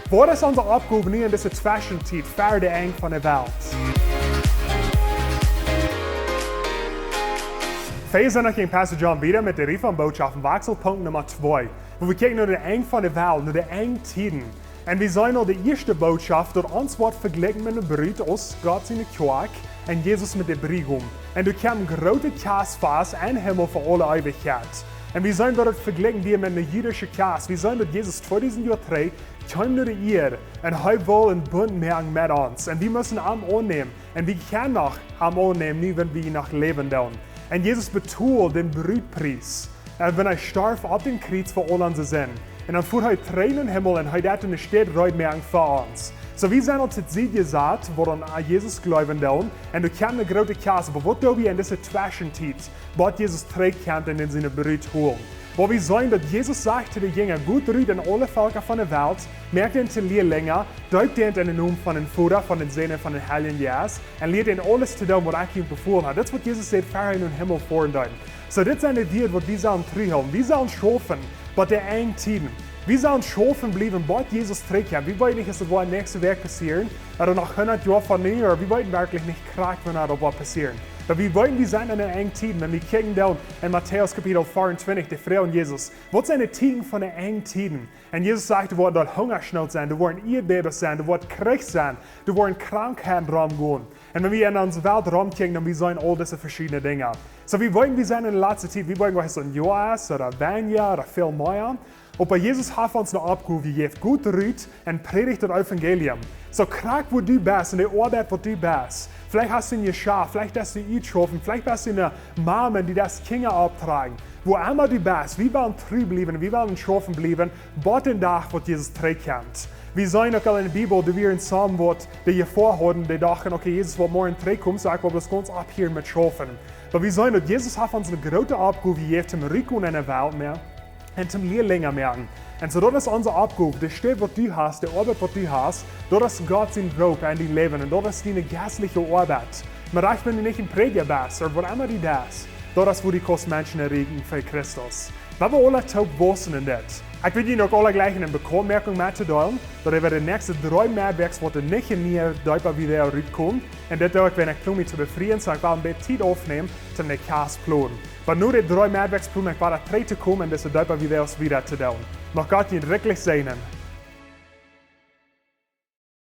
Wat is onze opgave nu in deze zwischentijd, ver de eng van de Welt? Wir sind in Pastor John wieder mit der Reformbotschaft Wechselpunkt Nummer 2, wo wir kijken naar de eng van de Welt, naar de eng tijden. En we zijn al de eerste boodschap dat ons wordt vergelijken met een bruid als God zijn kerk en Jezus met de bruidegom. En er kwam een grote Kjast vast en Himmel voor alle eeuwigheid. En we zijn dat het vergelijken weer met een jüdische Kjast. We zijn dat Jezus 2000 jaar terug kwam naar de eer en hij wil een bund maken met ons. En we müssen hem aannemen. En we kunnen nog hem aannemen nu, wenn we nog leven doen. En Jezus betoelt den bruidprijs. En wenn hij starf op den Kreuz voor al onze zin. En dan voert hij Tränen in den Himmel en hij dat in de stad uitmerken voor ons. So we zijn al tot ziet gezet, waar dan aan Jezus geloven doen. En er kan een grote Kjast, maar wat doen we in deze zwischentijd? Wat Jezus terugkomt en in zijn bruid holen. Waar we zijn dat Jezus zegt te de Jünger, goed ruht in alle volken van de wereld, merkt in te leerlingen, duikt in de naam van den Vader, van den Zoon en van den Heiligen Geest, en leert in alles te doen wat ik hem bevolen heb. Dat is wat Jezus zegt, ver in den Himmel voordaan. So dit zijn de dingen wat we zullen terughouden. We zullen schaffen, wat de eng tijden. We zullen schaffen blijven, wat Jezus terugkomt. We weten niet, is het wat nächste Werk passieren, oder noch 100 Jahre von näher. Wir weten wirklich nicht krank, wenn da was passieren. Aber wir weten, wir sind in einer engen Zeit. Wenn wir kijken down in Matthäus Kapitel 24, die Frau und Jesus. Was sind die Tiden von den engen Tiden? Und Jesus sagt, du wirst dort Hungersnot sein, du wirst Erdbeben sein, du wirst Krieg sein, du wirst Krankheiten rumgehen. Und wenn wir in unsere Welt rumkicken, dann wir sehen all diese verschiedenen Dinge. So wir wollen, wir sind in der letzten Zeit, wir wollen, was ein Jahr ist, oder ein Jahr, oder viel mehr. Aber Jesus hat uns eine Aufgabe gegeben, gut ruht und predigt das Evangelium. So krank wo du bist, in der Arbeit wo du bist. Vielleicht hast du ein Geschäft, vielleicht hast du eingeschlafen, vielleicht bist du eine Mama, die das Kinder abtragen. Wo immer du bist, wir wollen treu bleiben, wir wollen schaffen bleiben, bis den Tag, wo Jesus zurückkommt. Wir sehen auch in der Bibel, dass wir in Psalm wird, die hier vorhaben, die dachten, okay, Jesus wird morgen zurückkommen, so ich will das ganz abhören mit Schaffen. Aber wir sehen, dass Jesus hat uns eine große Aufgabe gegeben, zum Rückkommen in der Welt mehr. En zum Leerlinge merken. En so, dat is onze opgave. De stad wat du hast, de Arbeit wat du hast, dat is Gott zijn Roep in die Leben. En dat is die geistliche Arbeit. Maar ich bin nicht ein Prediger bist, oder was immer du das, dat is wo die kost Menschen erregen für Christus. Maar we alle taub wissen in dit. Ich will Ihnen auch alle gleich eine Bemerkung mitteilen, dass wir die nächsten 3 Märkte worden nicht in die Deepa wieder rauskommen. Und das dauert, wenn ich mich zu befrieden, so ich will ein bisschen Zeit aufnehmen, um den Kjast zu planen. Aber nur die 3 Märkte planen, ich will das 3. kommen, und diese Deepa wieder zu tun. Noch Gott Ihnen wirklich segnen.